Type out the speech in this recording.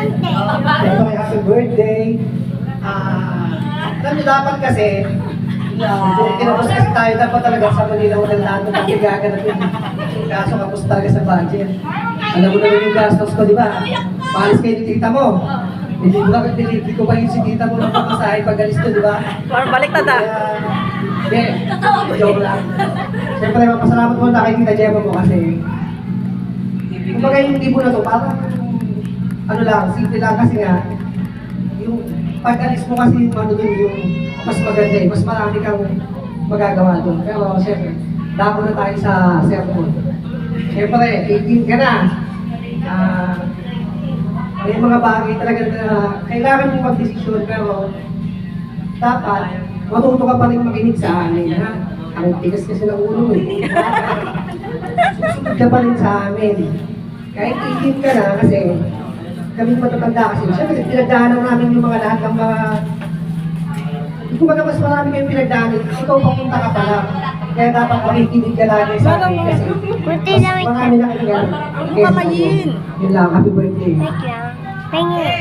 Siyempre, happy birthday. Alam niyo, dapat kasi, kinapos kasi tayo, dapat talaga sa Manila unang lahat ng pagbigagan natin. Kaso kapos talaga sa budget. Alam mo naman yung gastos ko, di ba? Paalis kayo ni tita mo. Nilibli ko pa yung si tita mo ng pagkasahin pag-alis ko, di ba? Parang baliktad ah. Hindi, joke lang. Siyempre, mapasalamat mo na kay Tita Gemma mo kasi kumbaga yung tipo na to, parang ano lang, simple lang kasi nga yung pag-alis mo kasi ano dun yung mas maganda eh, mas marami kang magagawa dun. Pero siyempre, dako na tayo sa sermon. Siyempre, 18 ka na. May mga bagay talaga na kailangan mong mag-desisyon pero dapat matuto ka pa rin makinig sa amin, ha? Ang tigas kasi ng ulo eh. Susunod ka pa rin sa amin. Kahit 18 ka na kasi kami matatanda kasi. Siyempre, pinagdaanan namin yung mga lahat ng mga... Kung baga mas marami kayong pinagdaanan, ikaw papunta ka pa lang. Kaya dapat makikinig ka lagi sa amin kasi mas marami na kami gano'n. Ang kamayin. Yun lang, happy birthday. Thank you.